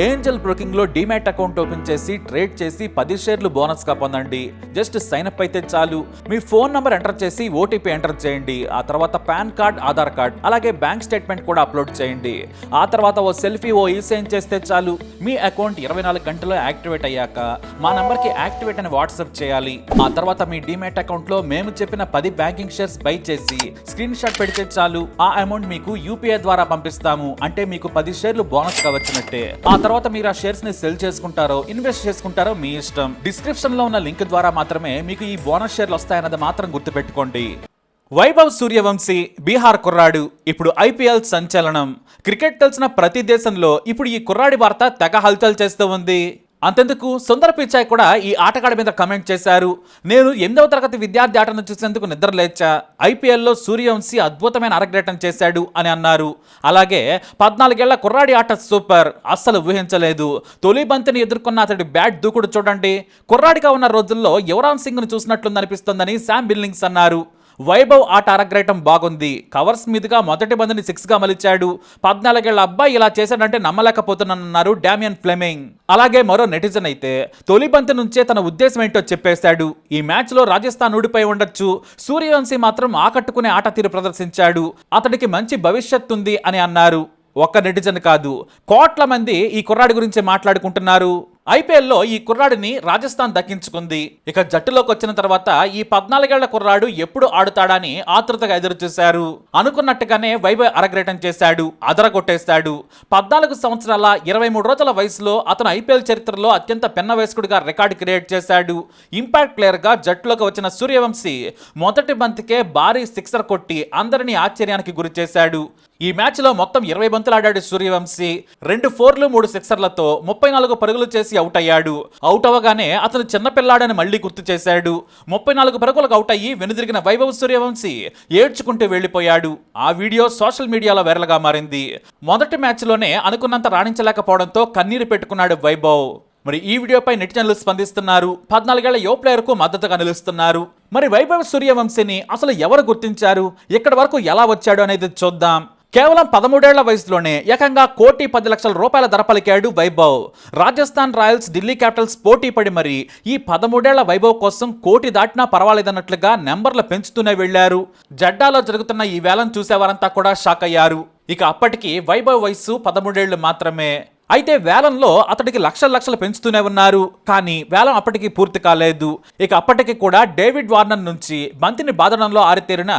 Angel broking లో demat account open చేసి trade చేసి 10 షేర్లు బోనస్ గా పొందండి. జస్ట్ సైన్ అప్ అయితే చాలు. మీ ఫోన్ నంబర్ ఎంటర్ చేసి ఓటీపీ ఎంటర్ చేయండి. ఆ తర్వాత పాన్ కార్డ్, ఆధార్ కార్డ్, అలాగే బ్యాంక్ స్టేట్మెంట్ కూడా అప్లోడ్ చేయండి. ఆ తర్వాత ఓ సెల్ఫీ, ఓ ఈ-సైన్ చేస్తే చాలు. మీ అకౌంట్ 24 గంటల్లో యాక్టివేట్ అయ్యాక మా నంబర్ కి యాక్టివేట్ అని వాట్సాప్ చేయాలి. ఆ తర్వాత మీ డిమాట్ అకౌంట్ లో మేము చెప్పిన 10 బ్యాంకింగ్ షేర్స్ బై చేసి స్క్రీన్ షాట్ పెడితే చాలు. ఆ అమౌంట్ మీకు యూపీఐ ద్వారా పంపిస్తాము. అంటే మీకు 10 షేర్లు బోనస్ గా వచ్చినట్టే. ఆ తర్వాత మీరు ఆ షేర్స్ ని సెల్ చేసుకుంటారో ఇన్వెస్ట్ చేసుకుంటారో మీ ఇష్టం. డిస్క్రిప్షన్ లో ఉన్న లింక్ ద్వారా మాత్రమే మీకు ఈ బోనస్ షేర్లు వస్తాయన్నది మాత్రం గుర్తుపెట్టుకోండి. వైభవ్ సూర్యవంశీ బీహార్ కుర్రాడు ఇప్పుడు ఐపీఎల్ సంచలనం. క్రికెట్ తెలిసిన ప్రతి దేశంలో ఇప్పుడు ఈ కుర్రాడి వార్త తెగ హల్చల్ చేస్తూ ఉంది. అంతెందుకు సుందర్ పిచాయ్ కూడా ఈ ఆటగాడి మీద కమెంట్ చేశారు. నేను 8వ తరగతి విద్యార్థి ఆటను చూసేందుకు నిద్ర లేచా. ఐపీఎల్లో సూర్యవంశీ అద్భుతమైన అరగ్రేటం చేశాడు అని అన్నారు. అలాగే 14 ఏళ్ల కుర్రాడి ఆట సూపర్, అస్సలు ఊహించలేదు. తొలి బంతిని ఎదుర్కొన్న అతడి బ్యాట్ దూకుడు చూడండి. కుర్రాడిగా ఉన్న రోజుల్లో యువరాజ్ సింగ్ ను చూసినట్లుందనిపిస్తోందని శామ్ బిల్లింగ్స్ అన్నారు. వైభవ్ ఆట అరగ్రేటం బాగుంది. కవర్స్ మీదుగా మొదటి బంతిని 6 గా మలిచాడు. 14 ఏళ్ల అబ్బాయి ఇలా చేశాడంటే నమ్మలేకపోతున్నానన్నారు డామియన్ ఫ్లెమింగ్. అలాగే మరో నెటిజన్ అయితే తొలి బంతి నుంచే తన ఉద్దేశం ఏంటో చెప్పేశాడు. ఈ మ్యాచ్ లో రాజస్థాన్ ఓడిపోయి ఉండొచ్చు, సూర్యవంశీ మాత్రం ఆకట్టుకునే ఆట తీరు ప్రదర్శించాడు, అతడికి మంచి భవిష్యత్తు ఉంది అని అన్నారు. ఒక్క నెటిజన్ కాదు, కోట్ల మంది ఈ కుర్రాడి గురించి మాట్లాడుకుంటున్నారు. ఐపీఎల్లో ఈ కుర్రాడిని రాజస్థాన్ దక్కించుకుంది. ఇక జట్టులోకి వచ్చిన తర్వాత ఈ 14 ఏళ్ల కుర్రాడు ఎప్పుడు ఆడుతాడని ఆతృతగా ఎదురు చూశారు. అనుకున్నట్టుగానే వైభవ్ అరగ్రేటం చేశాడు, అదరగొట్టేశాడు. 14 సంవత్సరాల 23 రోజుల వయసులో అతను ఐపీఎల్ చరిత్రలో అత్యంత పెన్న వయస్కుడిగా రికార్డు క్రియేట్ చేశాడు. ఇంపాక్ట్ ప్లేయర్ గా జట్టులోకి వచ్చిన సూర్యవంశీ మొదటి బంతికే భారీ సిక్సర్ కొట్టి అందరినీ ఆశ్చర్యానికి గురి చేశాడు. ఈ మ్యాచ్ లో మొత్తం 20 బంతులు ఆడాడు సూర్యవంశీ. 2 4లు 3 సిక్సర్లతో 34 పరుగులు చేసి అవుట్ అయ్యాడు. అవుట్ అవగానే అతను చిన్నపిల్లాడని మళ్లీ గుర్తు చేశాడు. 34 పరుగులకు అవుట్ అయ్యి వెనుదిరిగిన వైభవ్ సూర్యవంశీ ఏడ్చుకుంటూ వెళ్లిపోయాడు. ఆ వీడియో సోషల్ మీడియాలో వైరల్ గా మారింది. మొదటి మ్యాచ్ లోనే అనుకున్నంత రాణించలేకపోవడంతో కన్నీరు పెట్టుకున్నాడు వైభవ్. మరి ఈ వీడియోపై నెటిజన్లు స్పందిస్తున్నారు. 14 ఏళ్ల యువ ప్లేయర్ కు మద్దతుగా నిలుస్తున్నారు. మరి వైభవ్ సూర్యవంశీని అసలు ఎవరు గుర్తించారు, ఇక్కడి వరకు ఎలా వచ్చాడు అనేది చూద్దాం. కేవలం 13 ఏళ్ల వయసులోనే ఏకంగా 1,10,00,000 ధర పలికాడు వైభవ్. రాజస్థాన్ రాయల్స్, ఢిల్లీ క్యాపిటల్స్ పోటీ పడి మరి ఈ 13 ఏళ్ల వైభవ్ కోసం 1,00,00,000 దాటినా పర్వాలేదన్నట్లుగా నెంబర్లు పెంచుతూనే వెళ్లారు. జడ్డాలో జరుగుతున్న ఈ వేలం చూసేవారంతా కూడా షాక్ అయ్యారు. ఇక అప్పటికి వైభవ్ వయసు 13 ఏళ్లు మాత్రమే. అయితే వేలంలో అతడికి లక్షలు పెంచుతూనే ఉన్నారు. కానీ వేలం అప్పటికి పూర్తి కాలేదు. ఇక అప్పటికి కూడా డేవిడ్ వార్నర్ నుంచి బంతిని బాదడంలో ఆరితేరిన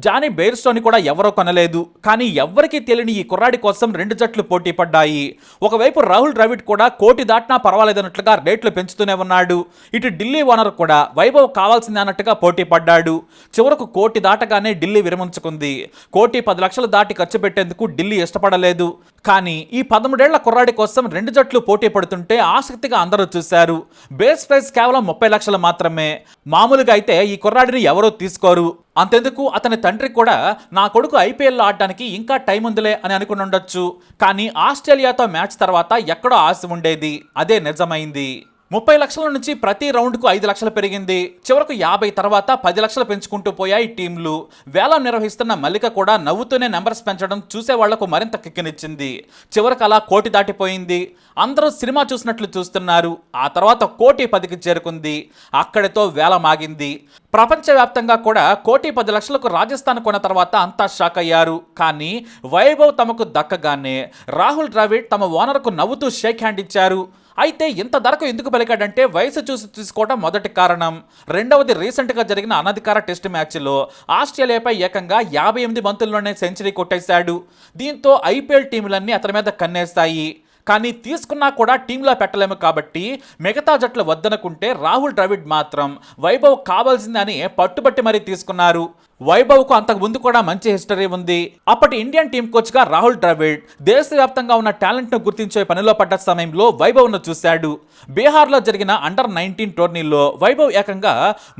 జానీ బెయిర్స్టోని కూడా ఎవరో కొనలేదు. కానీ ఎవ్వరికీ తెలియని ఈ కుర్రాడి కోసం 2 జట్లు పోటీ పడ్డాయి. ఒకవైపు రాహుల్ ద్రవిడ్ కూడా 1,00,00,000 దాటినా పర్వాలేదన్నట్లుగా రేట్లు పెంచుతూనే ఉన్నాడు. ఇటు ఢిల్లీ ఓనర్ కూడా వైభవ్ కావాల్సింది అన్నట్టుగా పోటీ పడ్డాడు. చివరకు 1,00,00,000 దాటగానే ఢిల్లీ విరమించుకుంది. 1,10,00,000 దాటి ఖర్చు పెట్టేందుకు ఢిల్లీ ఇష్టపడలేదు. కానీ ఈ 13 ఏళ్ల కుర్రాడి కోసం 2 జట్లు పోటీ పడుతుంటే ఆసక్తిగా అందరూ చూశారు. బేస్ ప్రైస్ కేవలం 30 లక్షలు మాత్రమే. మామూలుగా అయితే ఈ కుర్రాడిని ఎవరో తీసుకోరు. అంతెందుకు అతని తండ్రి కూడా నా కొడుకు ఐపీఎల్లో ఆడడానికి ఇంకా టైం ఉందిలే అని అనుకుని ఉండొచ్చు. కానీ ఆస్ట్రేలియాతో మ్యాచ్ తర్వాత ఎక్కడో ఆశ ఉండేది, అదే నిజమైంది. 30 లక్షల నుంచి ప్రతి రౌండ్కు 5 లక్షలు పెరిగింది. చివరకు 50 తర్వాత 10 లక్షలు పెంచుకుంటూ పోయాయి టీంలు. వేలం నిర్వహిస్తున్న మల్లిక కూడా నవ్వుతూనే నెంబర్స్ పెంచడం చూసేవాళ్లకు మరింత కిక్కినిచ్చింది. చివరకు అలా 1,00,00,000 దాటిపోయింది. అందరూ సినిమా చూసినట్లు చూస్తున్నారు. ఆ తర్వాత 1,10,00,000కి చేరుకుంది. అక్కడితో వేలం ఆగింది. ప్రపంచవ్యాప్తంగా కూడా 1,10,00,000కు రాజస్థాన్ కొన్న తర్వాత అంతా షాక్ అయ్యారు. కానీ వైభవ్ తమకు దక్కగానే రాహుల్ ద్రవిడ్ తమ ఓనర్కు నవ్వుతూ షేక్ హ్యాండ్ ఇచ్చారు. అయితే ఇంత ధరకు ఎందుకు పలికాడంటే వయసు చూసి తీసుకోవడం మొదటి కారణం. రెండవది రీసెంట్గా జరిగిన అనధికార టెస్ట్ మ్యాచ్లో ఆస్ట్రేలియాపై ఏకంగా 58 బంతుల్లోనే సెంచరీ కొట్టేశాడు. దీంతో ఐపీఎల్ టీములన్నీ అతని మీద కన్నేస్తాయి. కానీ తీసుకున్నా కూడా టీంలో పెట్టలేము కాబట్టి మిగతా జట్లు వద్దనుకుంటే రాహుల్ ద్రవిడ్ మాత్రం వైభవ్ కావాల్సిందని పట్టుబట్టి మరీ తీసుకున్నారు. వైభవ్కు అంతకు ముందు కూడా మంచి హిస్టరీ ఉంది. అప్పటి ఇండియన్ టీం కోచ్గా రాహుల్ ద్రవిడ్ దేశవ్యాప్తంగా ఉన్న టాలెంట్ను గుర్తించే పనిలో పడ్డ సమయంలో వైభవ్ను చూశాడు. బీహార్లో జరిగిన అండర్-19 టోర్నీలో వైభవ్ ఏకంగా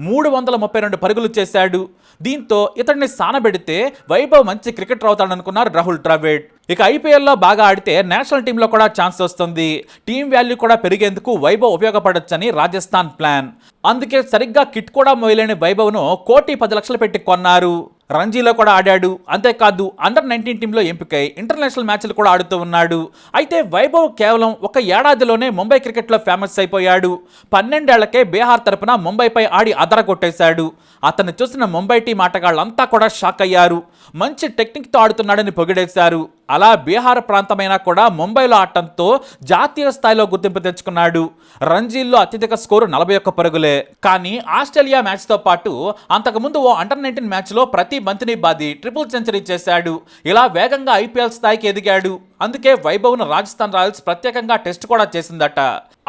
332 పరుగులు చేశాడు. దీంతో ఇతడిని సానబెడితే వైభవ్ మంచి క్రికెటర్ అవుతాడనుకున్నారు రాహుల్ ద్రవిడ్. ఇక ఐపీఎల్లో బాగా ఆడితే నేషనల్ టీంలో కూడా ఛాన్స్ వస్తుంది. టీం వాల్యూ కూడా పెరిగేందుకు వైభవ్ ఉపయోగపడొచ్చని రాజస్థాన్ ప్లాన్. అందుకే సరిగ్గా కిట్ కూడా మోయలేని వైభవ్ను 1,10,00,000 పెట్టి కొన్నారు. రంజీలో కూడా ఆడాడు. అంతేకాదు అండర్-19 టీంలో ఎంపికై ఇంటర్నేషనల్ మ్యాచ్లు కూడా ఆడుతూ ఉన్నాడు. అయితే వైభవ్ కేవలం ఒక ఏడాదిలోనే ముంబై క్రికెట్లో ఫేమస్ అయిపోయాడు. 12 ఏళ్లకే బీహార్ తరపున ముంబైపై ఆడి అదరగొట్టేశాడు. అతన్ని చూసిన ముంబై టీం ఆటగాళ్లంతా కూడా షాక్ అయ్యారు. మంచి టెక్నిక్తో ఆడుతున్నాడని పొగిడేశారు. అలా బీహార్ ప్రాంతమైనా కూడా ముంబైలో ఆడటంతో జాతీయ స్థాయిలో గుర్తింపు తెచ్చుకున్నాడు. రంజీల్లో అత్యధిక స్కోరు 41 పరుగులే. కానీ ఆస్ట్రేలియా మ్యాచ్తో పాటు అంతకుముందు ఓ అండర్-19 మ్యాచ్లో ప్రతి బంతిని బాది ట్రిపుల్ సెంచరీ చేశాడు. ఇలా వేగంగా ఐపీఎల్ స్థాయికి ఎదిగాడు. అందుకే వైభవ్ను రాజస్థాన్ రాయల్స్ ప్రత్యేకంగా టెస్ట్ కూడా చేసిందట.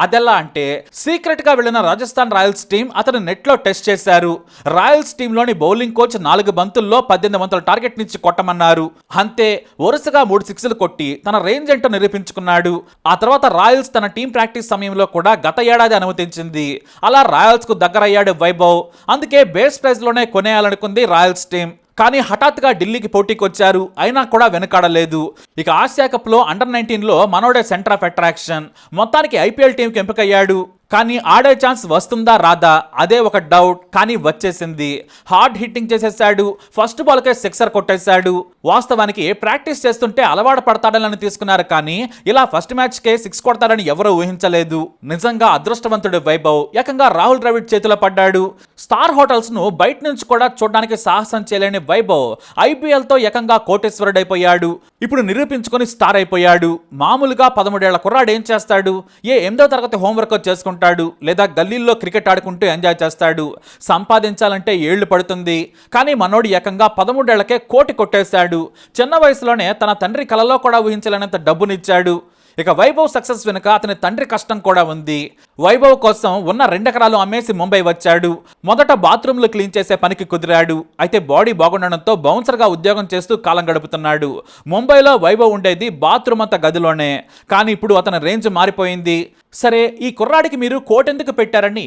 అదెలా అంటే సీక్రెట్ గా వెళ్లిన రాజస్థాన్ రాయల్స్ టీం అతను నెట్లో టెస్ట్ చేశారు. రాయల్స్ టీంలోని బౌలింగ్ కోచ్ 4 బంతుల్లో 18 బంతుల టార్గెట్ నుంచి కొట్టమన్నారు. అంతే వరుసగా 3 సిక్స్లు కొట్టి తన రేంజ్ ఏంటో నిరూపించుకున్నాడు. ఆ తర్వాత రాయల్స్ తన టీం ప్రాక్టీస్ సమయంలో కూడా గత ఏడాది అనుమతించింది. అలా రాయల్స్ కు దగ్గరయ్యాడు వైభవ్. అందుకే బేస్ ప్రైజ్ లోనే కొనేయాలనుకుంది రాయల్స్ టీం. కానీ హఠాత్తుగా ఢిల్లీకి పోటీకి వచ్చారు. అయినా కూడా వెనకాడలేదు. ఇక ఆసియా కప్ లో అండర్-19లో మనోడే సెంటర్ ఆఫ్ అట్రాక్షన్. మొత్తానికి ఐపీఎల్ టీంకి ఎంపికయ్యాడు. కానీ ఆడే ఛాన్స్ వస్తుందా రాదా అదే ఒక డౌట్. కానీ వచ్చేసింది. హార్డ్ హిట్టింగ్ చేసేసాడు. ఫస్ట్ బాల్కే సిక్సర్ కొట్టేశాడు. వాస్తవానికి ప్రాక్టీస్ చేస్తుంటే అలవాటు పడతాడని తీసుకున్నారు. కానీ ఇలా ఫస్ట్ మ్యాచ్కే 6 కొడతాడని ఎవరూ ఊహించలేదు. నిజంగా అదృష్టవంతుడు వైభవ్. ఏకంగా రాహుల్ ద్రవిడ్ చేతిలో పడ్డాడు. స్టార్ హోటల్స్ ను బయట నుంచి కూడా చూడడానికి సాహసం చేయలేని వైభవ్ ఐపీఎల్ తో ఏకంగా కోటేశ్వరుడైపోయాడు. ఇప్పుడు నిరూపించుకొని స్టార్ అయిపోయాడు. మామూలుగా 13 ఏళ్ల కుర్రాడు ఏం చేస్తాడు? 8వ తరగతి హోంవర్క్ చేసుకుంటాడు, లేదా గల్లీల్లో క్రికెట్ ఆడుకుంటూ ఎంజాయ్ చేస్తాడు. సంపాదించాలంటే ఏళ్లు పడుతుంది. కానీ మనోడు ఏకంగా 13 ఏళ్లకే కోటి కొట్టేశాడు. చిన్న వయసులోనే తన తండ్రి కలలో కూడా ఊహించలేనంత డబ్బునిచ్చాడు. ఇక వైభవ్ సక్సెస్ వెనుక అతని తండ్రి కష్టం కూడా ఉంది. వైభవ్ కోసం ఉన్న 2 ఎకరాలు అమ్మేసి ముంబై వచ్చాడు. మొదట బాత్రూంలు క్లీన్ చేసే పనికి కుదిరాడు. అయితే బాడీ బాగుండడంతో బౌన్సర్గా ఉద్యోగం చేస్తూ కాలం గడుపుతున్నాడు. ముంబైలో వైభవ్ ఉండేది బాత్రూమ్ అంత గదిలోనే. కానీ ఇప్పుడు అతని రేంజ్ మారిపోయింది. సరే ఈ కుర్రాడికి మీరు కోటెందుకు పెట్టారని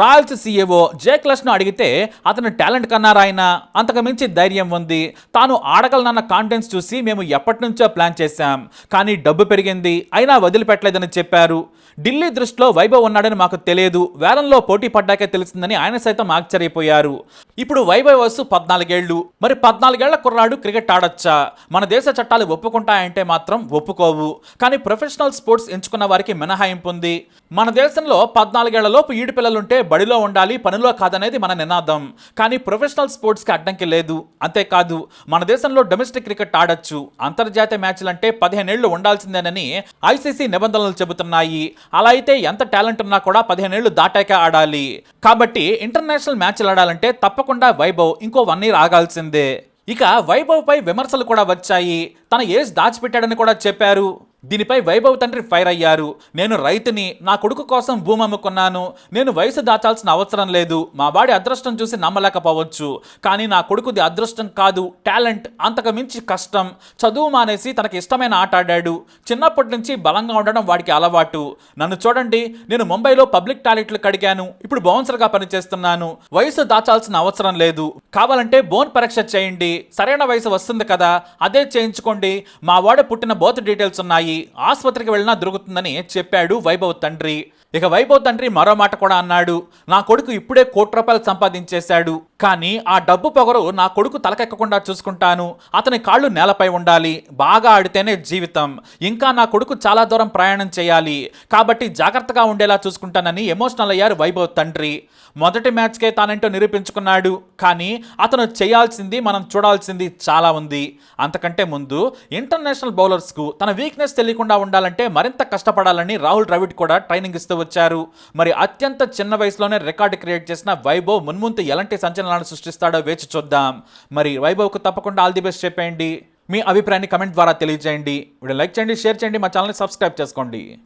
రాయల్స్ సీఈఓ జేక్ లష్ను అడిగితే అతని టాలెంట్ కన్నారాయన, అంతకు మించి ధైర్యం ఉంది, తాను ఆడగలనన్న కాన్ఫిడెన్స్ చూసి మేము ఎప్పటి నుంచో ప్లాన్ చేశాం. కానీ డబ్బు పెరిగింది అయినా వదిలిపెట్టలేదని చెప్పారు. ఢిల్లీ దృష్టిలో వైభవ్ ఉన్నాడని మాకు తెలియదు. వేలంలో పోటీ పడ్డాకే తెలిసిందని ఆయన సైతం ఆశ్చర్యపోయారు. ఇప్పుడు వైభవ్ వయసు 14 ఏళ్లు. మరి 14 ఏళ్ల కుర్రాడు క్రికెట్ ఆడొచ్చా? మన దేశ చట్టాలు ఒప్పుకుంటాయంటే మాత్రం ఒప్పుకోవు. కానీ ప్రొఫెషనల్ స్పోర్ట్స్ ఎంచుకున్న వారికి మినహాయింపు ఉంది. మన దేశంలో 14 ఏళ్లలోపు ఈడు పిల్లలుంటే బడిలో ఉండాలి, పనిలో కాదనేది మన నినాదం. కానీ ప్రొఫెషనల్ స్పోర్ట్స్కి అడ్డంకి లేదు. అంతేకాదు మన దేశంలో డొమెస్టిక్ క్రికెట్ ఆడొచ్చు. అంతర్జాతీయ మ్యాచ్లంటే 15 ఏళ్లు ఉండాల్సిందేనని ఐసీసీ నిబంధనలు చెబుతున్నాయి. అలా అయితే ఎంత టాలెంట్ ఉన్నా కూడా 15 ఏళ్లు దాటాక ఆడాలి. కాబట్టి ఇంటర్నేషనల్ మ్యాచ్లు ఆడాలంటే తప్పకుండా వైభవ్ ఇంకో 1 ఇయర్ ఆగాల్సిందే. ఇక వైభవ్ పై విమర్శలు కూడా వచ్చాయి. తన ఏజ్ దాచిపెట్టాడని కూడా చెప్పారు. దీనిపై వైభవ్ తండ్రి ఫైర్ అయ్యారు. నేను రైతుని, నా కొడుకు కోసం భూమి అమ్ముకున్నాను. నేను వయసు దాచాల్సిన అవసరం లేదు. మా వాడి అదృష్టం చూసి నమ్మలేకపోవచ్చు. కానీ నా కొడుకుది అదృష్టం కాదు, టాలెంట్. అంతకు మించి కష్టం. చదువు మానేసి తనకి ఇష్టమైన ఆట ఆడాడు. చిన్నప్పటి నుంచి బలంగా ఉండడం వాడికి అలవాటు. నన్ను చూడండి, నేను ముంబైలో పబ్లిక్ టాయిలెట్లు కడిగాను. ఇప్పుడు బౌన్సర్గా పనిచేస్తున్నాను. వయసు దాచాల్సిన అవసరం లేదు. కావాలంటే బోన్ పరీక్ష చేయండి, సరైన వయసు వస్తుంది కదా, అదే చేయించుకోండి. మా వాడు పుట్టిన బర్త్ డీటెయిల్స్ ఉన్నాయి, ఆసుపత్రికి వెళ్ళినా దొరుకుతుందని చెప్పాడు వైభవ్ తండ్రి. ఇక వైభవ్ తండ్రి మరో మాట కూడా అన్నాడు. నా కొడుకు ఇప్పుడే ₹1 కోటి సంపాదించేశాడు. కానీ ఆ డబ్బు పొగరు నా కొడుకు తలకెక్కకుండా చూసుకుంటాను. అతని కాళ్ళు నేలపై ఉండాలి. బాగా ఆడితేనే జీవితం. ఇంకా నా కొడుకు చాలా దూరం ప్రయాణం చేయాలి. కాబట్టి జాగ్రత్తగా ఉండేలా చూసుకుంటానని ఎమోషనల్ అయ్యారు వైభవ్ తండ్రి. మొదటి మ్యాచ్కే తానేంటో నిరూపించుకున్నాడు. కానీ అతను చేయాల్సింది, మనం చూడాల్సింది చాలా ఉంది. అంతకంటే ముందు ఇంటర్నేషనల్ బౌలర్స్కు తన వీక్నెస్ తెలియకుండా ఉండాలంటే మరింత కష్టపడాలని రాహుల్ ద్రవిడ్ కూడా ట్రైనింగ్ ఇస్తూ వచ్చారు. మరి అత్యంత చిన్న వయసులోనే రికార్డు క్రియేట్ చేసిన వైభవ్ మున్ముందు ఎలాంటి సంచలనాలు సృష్టిస్తాడో వేచి చూద్దాం. మరి వైభవ్కు తప్పకుండా ఆల్ ది బెస్ట్ చెప్పేయండి. మీ అభిప్రాయాన్ని కమెంట్ ద్వారా తెలియజేయండి. వీడియో లైక్ చేయండి, షేర్ చేయండి, మా ఛానల్ని సబ్స్క్రైబ్ చేసుకోండి.